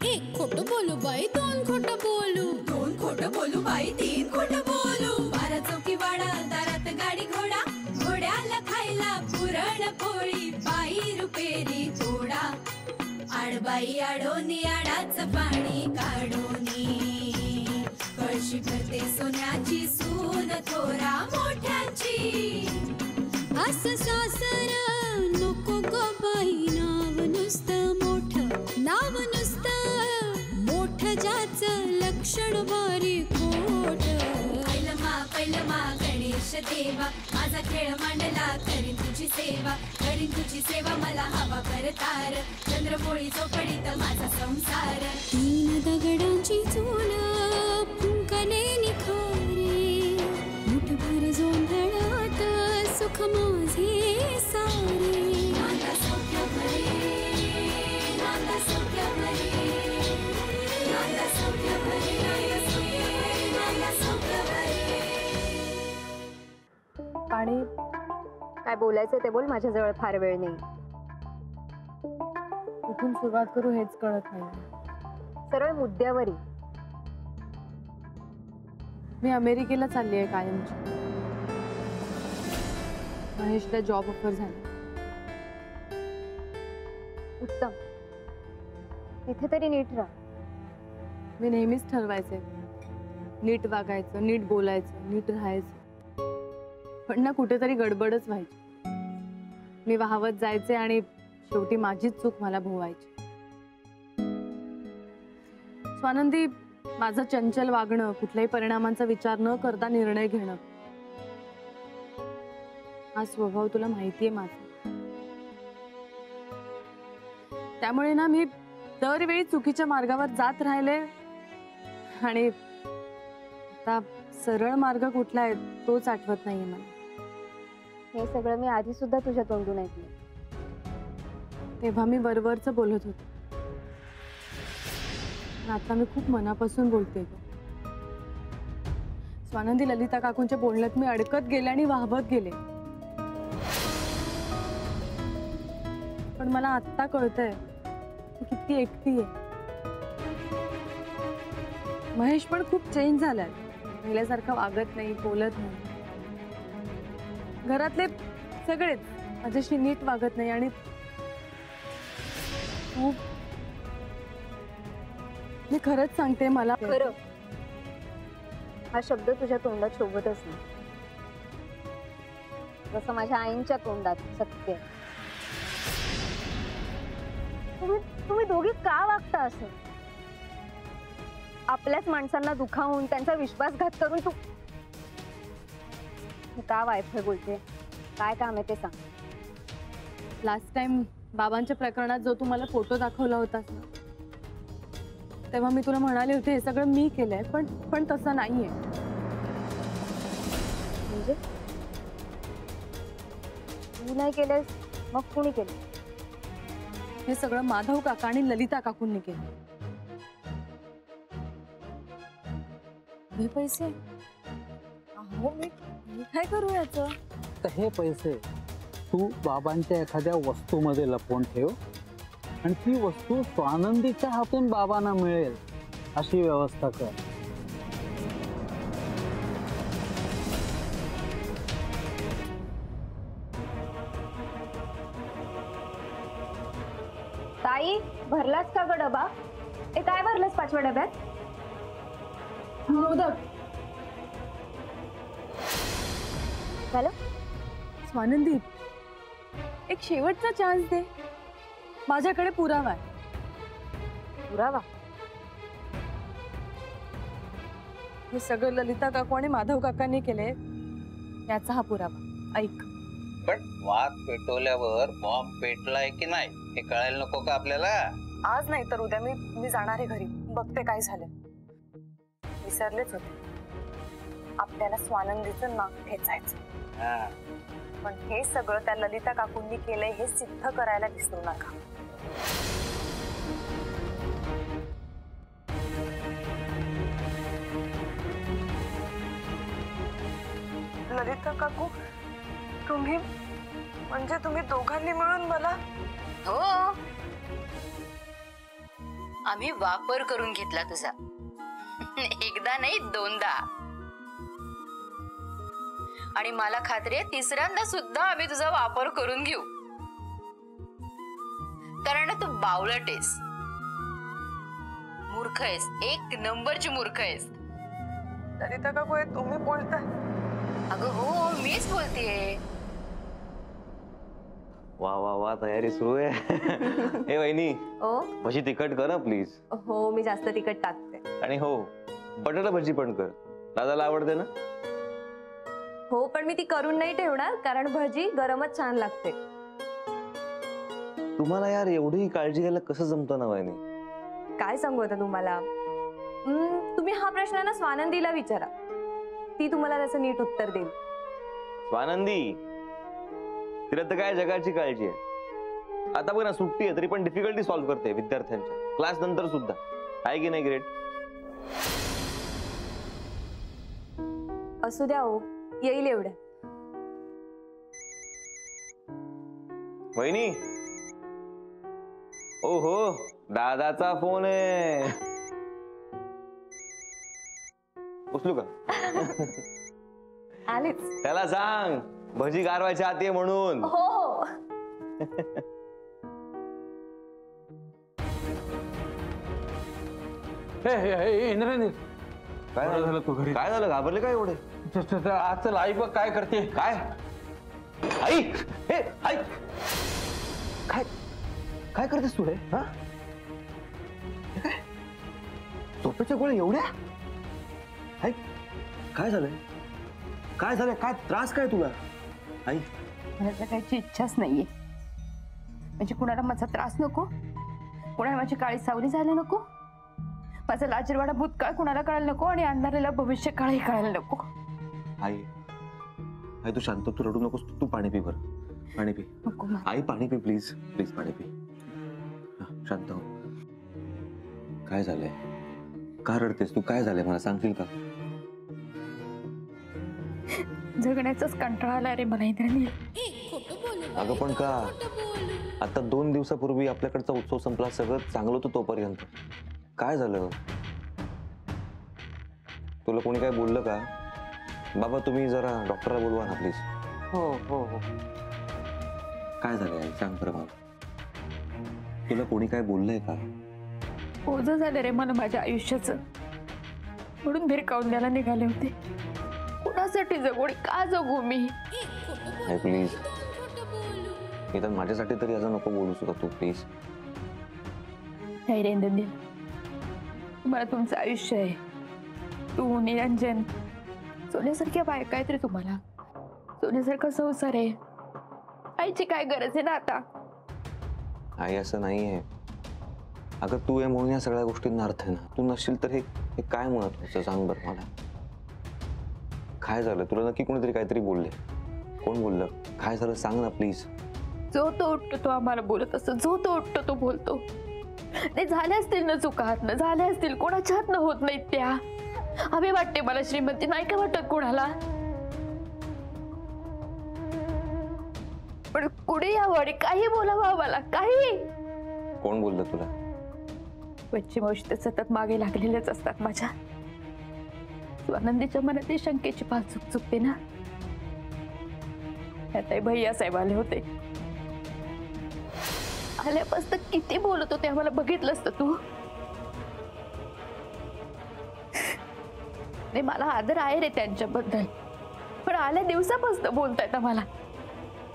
एक खोटं बोलू बाई, दोन खोटं बोलू, दोन खोटं बोलू बाई, तीन खोटं बोलू. 12 चौकी वाडा, दारात गाडी घोडा, घोड्याला खायला पुरण पोळी, बाई रुपेरी थोडा. आडबाई आडोनी आडाचं पाणी काढोनी, कळशी भरते सोन्याची सून थोरा मोठ्याची. असं सासर नको ग बाई, नाव नुसतं मोठं, नाव नुसतं मोठं, ज्याचं लक्षण बारी खोट. पैलमा गणेश देवा, माझा खेळ मांडला, करीन तुझी सेवा, करीन तुझी सेवा, मला हवा करतार, चंद्रपोळी चौकडीत माझा संसार. 3 दगडांची चूल फुंकले निखारे, मुठभर जोंधळात सुख माझे सारे. नांदा सौख्य भरे, नांदा सौख्य भरे, नांदा सौख्य भरे, नांदा सौख्य भरे. आणि काय बोलायचं ते बोल, माझ्याजवळ फार वेळ नाही. कुठून सुरुवात करू हेच कळत नाही. सरळ मुद्द्यावर ये. मी अमेरिकेला चालली आहे कायमची. महेशला जॉब ऑफर झाला. उत्तम, तिथे तरी नीट राहा. मी नेहमीच ठरवायचे, नीट वागायचं, नीट बोलायचं, नीट राहायचं, पण ना कुठेतरी गडबडच व्हायची. मी वाहवत जायचे आणि शेवटी माझीच चूक मला भोवायची. स्वानंदी, माझं चंचल वागणं, कुठल्याही परिणामांचा विचार न करता निर्णय घेणं, हा स्वभाव तुला माहितीये माझा. त्यामुळे ना मी दरवेळी चुकीच्या मार्गावर जात राहिले आणि आता सरळ मार्ग कुठला आहे तोच आठवत नाहीये मला. हे सगळं मी आधी सुद्धा तुझ्या तोंडून ऐकलं. तेव्हा मी वरवरच बोलत होते, आता मी खूप मनापासून बोलते. स्वानंदी, ललिता काकूंच्या बोलण्यात मी अडकत गेले आणि वाहवत गेले. पण मला आत्ता कळतंय की किती एकटी आहे. महेश पण खूप चेंज झालाय. पहिल्यासारखं वागत नाही, बोलत नाही. घरातले सगळेच माझ्याशी नीट वागत नाही. आणि तू, मी खरंच सांगते, मला खरं हा शब्द तुझ्या तोंडात शोभतच नाही, जसं माझ्या आईंच्या तोंडात सत्य. तुम्ही दोघी का वागता असं? आपल्याच माणसांना दुखावून त्यांचा विश्वासघात करून तू का वायफळ बोलते? काय काम आहे ते सांग. लास्ट टाइम बाबांच्या प्रकरणात जो तू मला फोटो दाखवला होतास ना, तेव्हा मी तुला म्हणाले होते हे सगळं मी केलंय, पण तसं नाहीये. म्हणजे तू नाही केलंस, मग कोणी केलं? हे सगळं माधव काका आणि ललिता काकूंनी केलं. हे पैसे, अहो मी काय करू याचं? तर हे पैसे तू बाबांच्या एखाद्या वस्तूमध्ये लपवून ठेव आणि ती वस्तू स्वानंदीच्या हातून बाबांना मिळेल अशी व्यवस्था कर. ताई, भरलास का ग डबा? ए, काय भरलास 5व्या डब्यात? मोदक. झालं? स्वानंदी, एक शेवटचा चान्स दे. माझ्याकडे पुरावा आहे. पुरावा? हे सगळं ललिता काकू आणि माधव काकांनी केले, याचा हा पुरावा. ऐक. पण वाघ पेटवल्यावर बॉम्ब पेटलाय की नाही हे कळायला नको का आपल्याला? आज नाही तर उद्या मी जाणार आहे घरी, बघते काय झालं. विसरलेच होते, आपल्याला स्वानंदीचं नाक ठेचायचं. पण हे सगळं त्या ललिता काकूंनी केलंय हे सिद्ध करायला विसरू नका. ललिता काकू, तुम्ही म्हणजे तुम्ही दोघांनी मिळून मला? हो, आम्ही वापर करून घेतला तुझा. एकदा नाही 2दा. आणि मला खात्री आहे 3ऱ्यांदा सुद्धा आम्ही तुझा वापर करून घेऊ. कारण तू बावळट आहेस, मूर्ख आहेस, 1 नंबरची मूर्ख आहेस. ललिता काकू हे तुम्ही बोलताय? अगं हो, मीच बोलतेय. वा वा वा, तयारी सुरू आहे. हे वहिनी, ओ भजी तिखट कर प्लीज. हो, मी जास्त तिखट टाकते. आणि हो, बटाटा भजी पण कर. दादाला आवडते ना? हो, पण मी ती करून नाही ठेवणार, कारण भजी गरमच छान लागते. तुम्हाला यार एवढी काळजी घ्यायला कसं जमतं ना वहिनी? काय सांगू आता तुम्हाला? तुम्ही हा प्रश्न ना स्वानंदीला विचारा, ती तुम्हाला त्याचं नीट उत्तर देईल. स्वानंदी, तिला तर काय जगाची काळजी आहे. आता बघ ना, सुट्टी आहे तरी पण डिफिकल्टी सॉल्व्ह करते विद्यार्थ्यांच्या, क्लास नंतर सुद्धा. आहे की नाही ग्रेट? असू द्या हो, येईल एवढं. वहिनी, ओ हो, दादाचा फोन आहे. उचलू का? आलेच. त्याला सांग भजी गारवायच्या आत ये म्हणून. हो हो. इंद्रनील, काय बरं झालं तू घरी. काय झालं, घाबरले काय एवढे? आज चल, आई बघ काय करते. काय आई? हे आई, काय काय करतेस तू? हा, झोपेच्या गोळ्या एवढ्या? आई, काय झालंय? काय झालंय? काय त्रास काय तुला? आई, मला जगायची इच्छाच नाहीये. म्हणजे कुणाला माझा त्रास नको, कुणाला माझी काळी सावली जायला नको, माझा लाजीरवाडा भूतकाळ कुणाला कळायला नको, आणि अंधारेला भविष्य काळही कळायला नको. आई, आई तू शांत, तू रडू नकोस. तू पाणी पी बरं, पाणी पी. नको आई पाणी पी प्लीज, प्लीज पाणी पी. शांत हो. काय झालंय? का रडतेस तू? काय झालंय मला सांगशील का? जगण्याचाच कंटाळा आला रे मला इंद्रनील. अगं पण का? आता 2 दिवसापूर्वी आपल्याकडचा उत्सव संपला, सगळं चांगलं होतं तोपर्यंत. काय झालं? तुला कोणी काय बोललं का? बाबा तुम्ही जरा डॉक्टरला बोलवा ना प्लीज. हो हो हो. काय झालंय सांग बरं मला. तुला कोणी काय बोललंय का? ओझं झालं रे मला माझ्या आयुष्याचं, म्हणून भिरकावून द्यायला निघाले होते. कुणासाठी जगू आणि का जगू मी? प्लीज, निदान माझ्यासाठी तरी असं नको बोलू सुद्धा तू प्लीज. नाही रे इंद्रनील, तुम्हाला तुमचं आयुष्य आहे. तू, निरंजन, सोन्यासारख्या बायका आहेत रे तुम्हाला. सोन्यासारखा संसार आहे. आईची काय गरज आहे ना आता? आई असं नाहीये. अगं तू आहे म्हणून या सगळ्या गोष्टींना अर्थ आहे ना. तू नसशील तर हे काय महत्वाचं सांग बरं मला. काय झालं? तुला नक्की कोणीतरी काहीतरी बोलले? कोण बोललं? काय झालं सांग ना प्लीज. जो तो उठतो तो आम्हाला बोलत असतो, जो तो उठतो तो बोलतो. ते झाले असतील ना चुका, हातनं झाल्या असतील, कोणाच्या हातनं होत नाहीत त्या. हवे वाटते मला श्रीमंती, नाही का वाटत कोणाला? पण कुठे यावं आणि काही बोलावं आम्हाला, काही. कोण बोललं तुला? बच्ची मावशी तर सतत मागे लागलेलेच असतात माझ्या. स्वानंदीच्या मनात शंकेची पाल चुकचुकते ना. आता भैया साहेब आले होते. आल्यापासून किती बोलत होते आम्हाला, बघितलं असतं तू. नाही मला आदर आहे रे त्यांच्याबद्दल, पण आल्या दिवसापासून बोलतायत आम्हाला.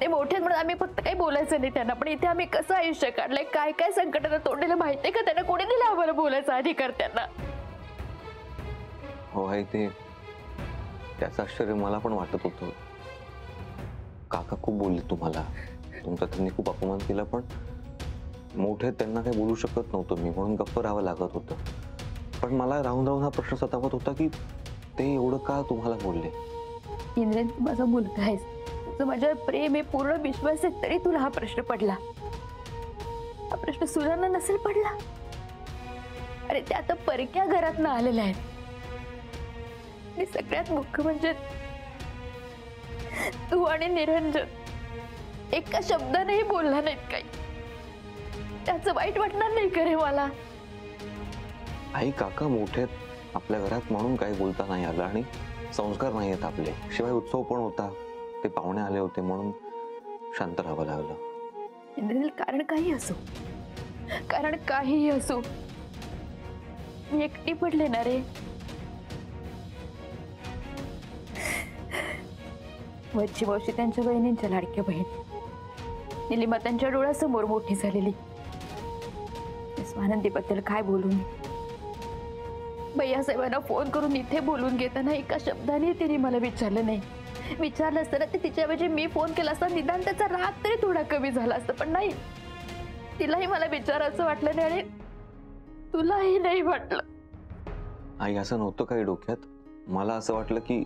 ते मोठे म्हणून आम्ही फक्त काही बोलायचं नाही त्यांना, पण इथे आम्ही कसं आयुष्य काढलंय, काय काय संकटाला तोंडाला माहितीये का त्यांना? कोणी दिला आम्हाला बोलायचा अधिकार त्यांना? हो आहे ते, त्याचं आश्चर्य मला पण वाटत होतं. काका खूप बोलले तुम्हाला, तुमचा त्यांनी खूप अपमान केला, पण मोठे त्यांना काही बोलू शकत नव्हतो मी, म्हणून गप्प राहावं लागत होतं. पण मला राहून राहून हा प्रश्न सतावत होता की ते एवढं का तुम्हाला बोलले. इंद्रन, तू माझा मुलगा आहेस, तुझं माझ्यावर प्रेम आहे, पूर्ण विश्वास आहे, तरी तुला हा प्रश्न पडला. हा प्रश्न सुरांना नसेल पडला? अरे त्या आता परक्या घरातनं आलेल्या आहेत. आणि सगळ्यात मुख्य म्हणजे तू आणि निरंजन एका शब्दानेही बोलला नाहीत काही. त्याचं वाईट वाटणार नाही का रे मला? आई काका मोठे आहेत आपल्या घरात म्हणून काही बोलता नाही आलं आणि संस्कार नाही आहेत आपले. शिवाय उत्सव पण होता, ते पाहुणे आले होते म्हणून शांत राहावं लागलं. कारण काही असो, कारण काहीही असो, मी एकटी पडले ना रे. वच्ची मावशी त्यांच्या बहिणींच्या लाडक्या बहीण, निलिमा त्यांच्या डोळ्यासमोर मोठी झालेली. स्वानंदीबद्दल काय बोलून, भैयासाहेबांना फोन करून इथे बोलून घेताना एका शब्दाने तिने मला विचारलं नाही. विचारलं असतं ना ते तिच्याऐवजी मी फोन केला असता, निदान त्याचा राग तरी थोडा कमी झाला असता. पण नाही, तिलाही मला विचारायचं वाटलं नाही आणि तुलाही नाही वाटलं. आई असं नव्हतं काही डोक्यात. मला असं वाटलं की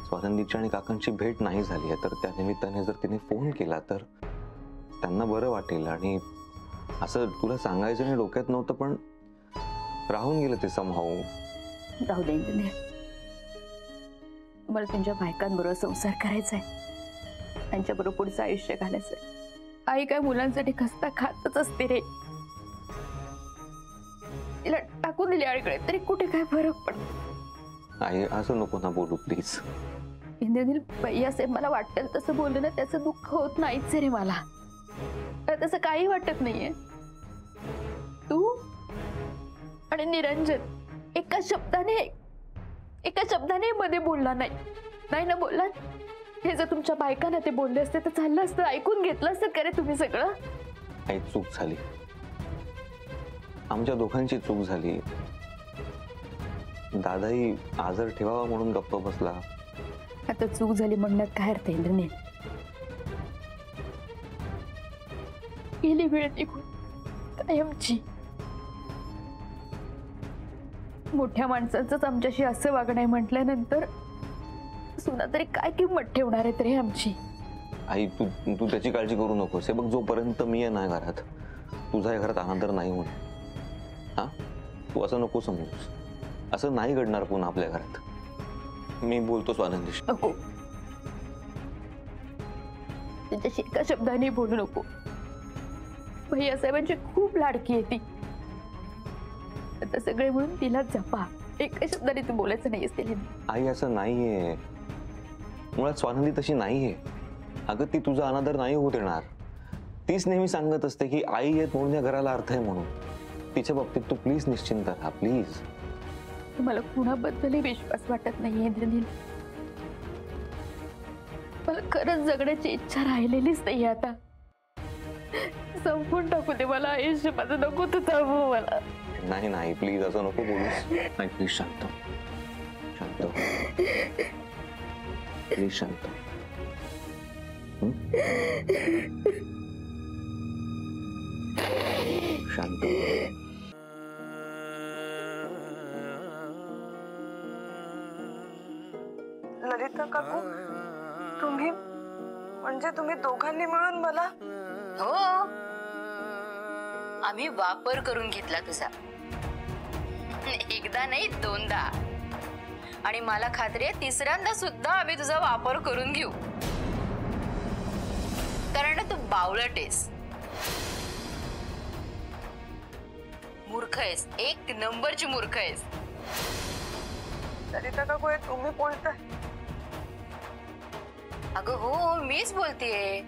स्वानंदीची आणि काकांची भेट नाही झाली आहे, तर त्या निमित्ताने जर तिने फोन केला तर त्यांना बरं वाटेल. आणि असं तुला सांगायचं नाही डोक्यात नव्हतं, पण राहून गेलं ते समहाऊ. राहू दे इंद्रनील, मला त्यांच्या बायकांबरोबर संसार करायचा आहे, त्यांच्याबरोबर पुढचं आयुष्य घालायचंय. आई काय मुलांसाठी खस्ता खातच असते रे. तिला टाकून दिली आळीकडे तरी कुठे काय फरक पडतो. आई असं नको ना बोलू प्लीज. इंद्रनील, भैयासाहेब मला वाटेल तसं बोललं ना त्याचं दुःख होत नाहीच रे. मला तसं काही वाटत नाहीये. तू आणि निरंजन एका शब्दाने मध्ये बोलला नाही ना बोलला. हे जर तुमच्या बायकांना ते बोलले असते तर चाललं असतं, ऐकून घेतलं असतं का रे तुम्ही सगळं. आई चूक झाली, आमच्या दोघांची चूक झाली. दादाही आजार ठेवावा म्हणून गप्प बसला. आता चूक झाली म्हणण्यात काय अर्थ इंद्रनील. गेली वेळ निघून कायमची. मोठ्या माणसांचंच आमच्याशी असं वागणं आहे म्हटल्यानंतर सुना तरी काय किंमत ठेवणार आहेत रे आमची. आई तू त्याची काळजी करू नकोस. हे बघ, जोपर्यंत मी आहे ना घरात, तुझा या घरात आनंद नाही होणार. हा, तू असं नको समजूस. असं नाही घडणार पुन्हा आपल्या घरात. मी बोलतो स्वानंदीशी. नको, त्याच्याशी एका शब्दाने बोलू नको. भैयासाहेबांची खूप लाडकी आहे ती. आता सगळे म्हणून तिला जपा. एका शब्दाने तू बोलायचं नाही असते. आई असं नाहीये, मुळात स्वानंदी तशी नाहीये. अगं ती तुझा अनादर नाही होत येणार. तीच नेहमी सांगत असते की आई येत म्हणून या घराला अर्थ आहे म्हणून. तिच्या बाबतीत तू प्लीज निश्चिंत राहा प्लीज. मला कुणाबद्दलही विश्वास वाटत नाही इंद्रनील. मला खरंच जगण्याची इच्छा राहिलेलीच नाही आता. संपून टाकू दे मला आयुष्य माझं. नको तू थांबू मला. नाही नाही प्लीज असं नको बोलूस. नाही प्लीज शांत शांत प्लीज शांत. शांत. ललिता काकू, तुम्ही दोघांनी मिळून मला. हो, आम्ही वापर करून घेतला तुझा. एकदा नाही दोनदा. आणि मला खात्री आहे तिसऱ्यांदा सुद्धा आम्ही तुझा वापर करून घेऊ. कारण तू बावळट आहेस, मूर्ख आहेस, एक नंबरची मूर्ख आहेस. ललिता काकू, हे तुम्ही बोलताय? अगं हो, मीच बोलतेय.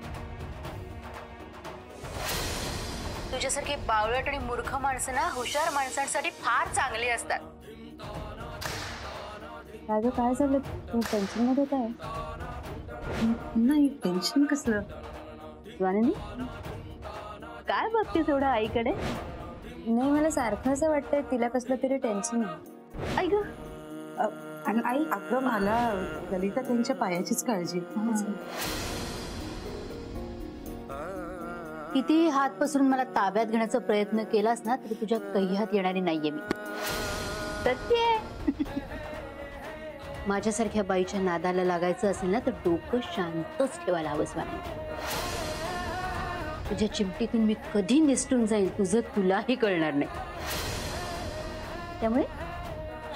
तुझ्यासारखी बावळट आणि मूर्ख माणसं ना हुशार माणसांसाठी फार चांगली असतात. राजू, काय झालं? तू टेन्शन मध्ये काय? नाही, टेन्शन कसलं? स्वानंदी, काय बघतेस एवढं आईकडे? नाही, मला सारखं असं वाटतंय तिला कसलं तरी टेन्शन आहे. आई ग, आणि आई, अगं मला ललिता त्यांच्या पायाचीच काळजी. किती हात पसरून मला ताब्यात घेण्याचा प्रयत्न केलास ना तरी तुझ्या कह्यात येणारी नाहीये मी. सत्य. माझ्यासारख्या बाईच्या नादाला लागायचं असेल ना तर डोकं शांतच ठेवायला हवं स्वानंदी. तुझ्या चिमटीतून मी कधी निसटून जाईल तुझं तुलाही कळणार नाही. त्यामुळे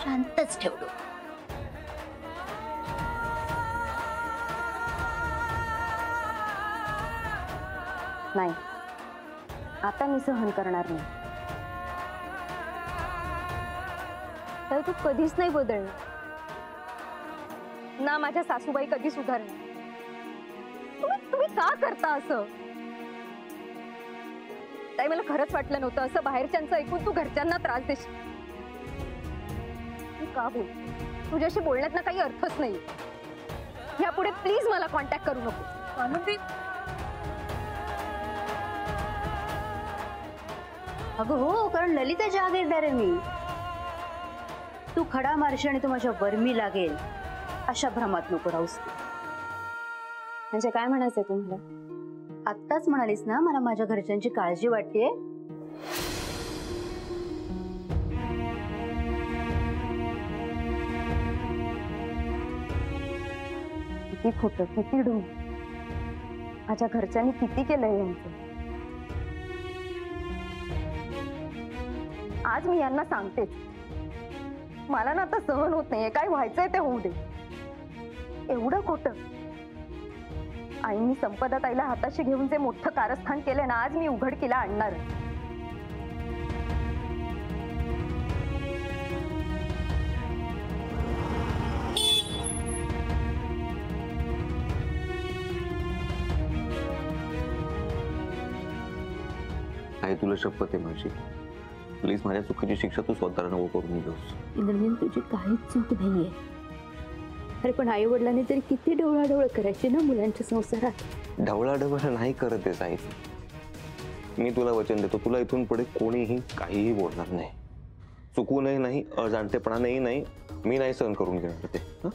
शांतच ठेव डोकं. नाही, आता मी सहन करणार नाही. तर तू कधीच नाही बदलणार ना, माझ्या सासूबाई कधी सुधारणार. तुम्ही का करता असं? ताई मला खरंच वाटलं नव्हतं असं बाहेरच्यांचं ऐकून तू घरच्यांना त्रास देशील. तू का बोल, तुझ्याशी बोलण्यात ना काही अर्थच नाही. यापुढे प्लीज मला कॉन्टॅक्ट करू नको. आनंदी अगं हो, कारण ललिता जागीरदार आहे मी. तू खडा मारशी आणि तू माझ्या वर्मी लागेल अशा भ्रमात नको राहूस. म्हणजे काय म्हणायचंय तुम्हाला? आत्ताच म्हणालीस ना मला माझ्या घरच्यांची काळजी वाटतेय. किती खोटं, किती ढोंग. माझ्या घरच्यांनी किती केलंय यांचं. आज मी यांना सांगतेच, मला ना आता सहन होत नाहीये. काय व्हायचंय ते होऊ दे. एवढं खोटं. आईंनी संपदा ताईला हाताशी घेऊन जे मोठं कारस्थान केलंय ना, आज मी उघडकीला आणणार. आई तुला शपथ आहे माझी, प्लीज माझ्या चुकीची शिक्षा तू स्वतःला नको करून घेऊस. इंद्रनील तुझी काहीच चूक नाहीये. अरे पण आई वडिलांनी तरी किती ढवळाढवळ करायची ना मुलांच्या संसारात. ढवळाढवळ नाही करत आहेस आई. मी तुला वचन देतो, तुला इथून पुढे कोणीही काहीही बोलणार नाही. चुकूनही नाही, अजाणतेपणानेही नाही. मी नाही सहन करून घेणार ते.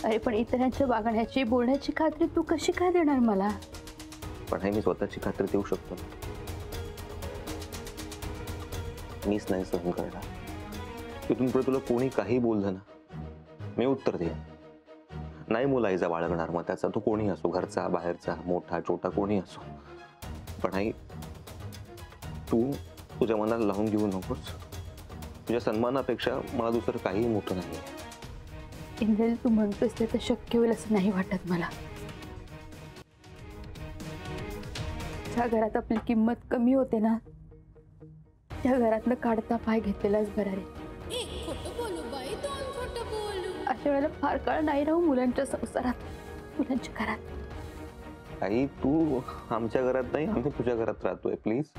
अरे पण इतरांच्या वागण्याची बोलण्याची खात्री तू कशी काय देणार मला? पण हे मी स्वतःची खात्री देऊ शकतो. मीच नाही सहन करणार. इथून पुढे तुला कोणी काही बोललं ना, मी उत्तर देईन. नाही मुलाईचा बाळगणार, मग त्याचा तो कोणी असो, घरचा बाहेरचा मोठा छोटा कोणी असो. पण आई तू तुझ्या मनाला लावून घेऊ नकोस. तुझ्या सन्मानापेक्षा मला दुसरं काही मोठं नाही. इंद्रनील तू म्हणतोस ते तर शक्य होईल असं नाही वाटत मला. ज्या घरात आपली किंमत कमी होते ना, त्या घरातनं काढता पाय घेतलेलाच बरा रे. अशा वेळेला फार काळ नाही राहू मुलांच्या संसारात, मुलांच्या घरात. आई तू आमच्या घरात नाही, आम्ही तुझ्या घरात राहतोय. प्लीज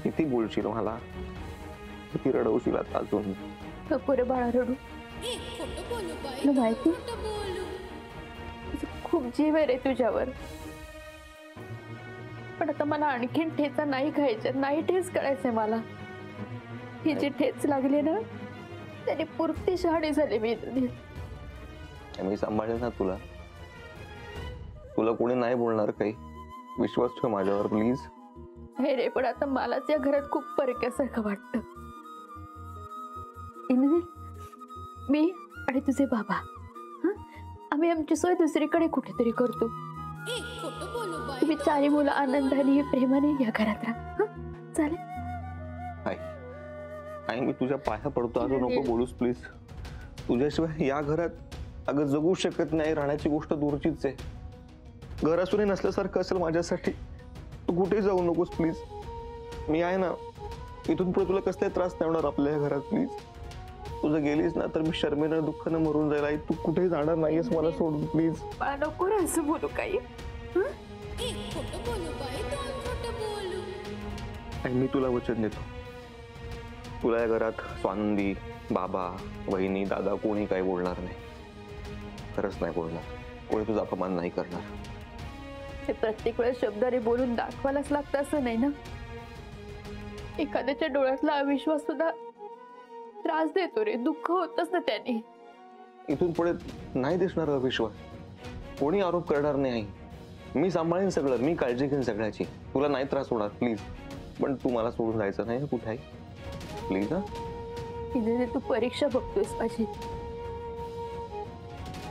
किती बोलशील मला, किती रडवशील आता अजून. नको रे बाळा रडू. तुला माहिती खूप जीव आहे रे तुझ्यावर. पण आता मला आणखीन ठेचा नाही खायचा, नाही ठेच करायचंय मला. ही जी ठेच लागली ना त्याने पुरती शहाणी झाली मी. मी सांभाळेल ना तुला. तुला कोणी नाही बोलणार काही. विश्वास ठेव माझ्यावर प्लीज. हे रे पण आता मलाच या घरात खूप परक्यासारखं वाटतं. इंद्रनील मी आणि तुझे बाबा आम्ही आमची सोय दुसरीकडे कुठेतरी करतो. तुम्ही चारी मुलं आनंदाने प्रेमाने या घरात राहा. चालेल? आई मी तुझ्या पाया पडतो, अजून नको बोलूस प्लीज. तुझ्याशिवाय या घरात अगं जगू शकत नाही. राहण्याची गोष्ट दूरचीच आहे. घर असूनही नसल्यासारखं असेल माझ्यासाठी. तू कुठेही जाऊ नकोस प्लीज. मी आहे ना. इथून पुढे तुला कसलाही त्रास नाही होणार आपल्या घरात. प्लीज तुझं गेलीस ना तर मी शर्मेनं दुःखानं मरून जाईल. आई तू कुठेही जाणार नाहीयेस मला सोडून प्लीज. नको रे असं बोलू काही. आणि मी तुला वचन देतो, तुला या घरात स्वानंदी बाबा बहिणी दादा कोणी काही बोलणार नाही. खरंच नाही बोलणार. कोणी तुझा अपमान नाही करणार. ते प्रत्येक वेळेस शब्दाने बोलून दाखवायलाच लागतं असं नाही ना. एखाद्याच्या डोळ्यातला अविश्वास सुद्धा त्रास देतो रे. दुःख होतच ना त्याने. इथून पुढे नाही दिसणार अविश्वास. कोणी आरोप करणार नाही. मी सांभाळेन सगळं. मी काळजी घेईन सगळ्याची. तुला नाही त्रास होणार प्लीज. पण तू मला सोडून जायचं नाही कुठे आहे प्लीज. तू परीक्षा बघतोयस माझी.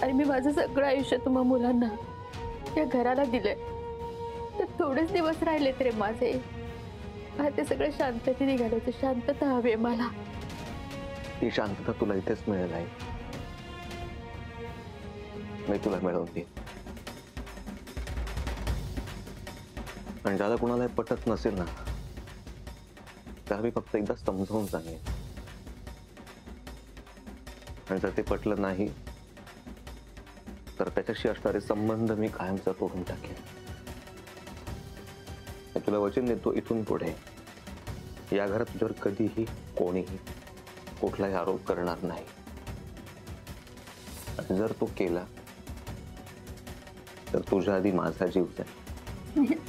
आणि मी माझं सगळं आयुष्य तुम्हा मुलांना या घराला दिलंय. तर थोडेच दिवस राहिलेत रे माझे. ते सगळं शांततेने निघालायचं. शांतता हवी मला. ती शांतता तुला इथेच मिळेल आहे. मी तुला मिळवते. आणि ज्याला कुणाला पटत नसेल ना त्याला मी फक्त एकदा समजावून सांगेन. आणि जर ते पटलं नाही तर त्याच्याशी असणारे संबंध मी कायमचा तोडून टाकेन. मी तुला वचन देतो, इथून पुढे या घरात तुझ्यावर कधीही कोणीही कुठलाही आरोप करणार नाही. आणि जर तो केला तर तुझ्या आधी माझा जीव जाईल.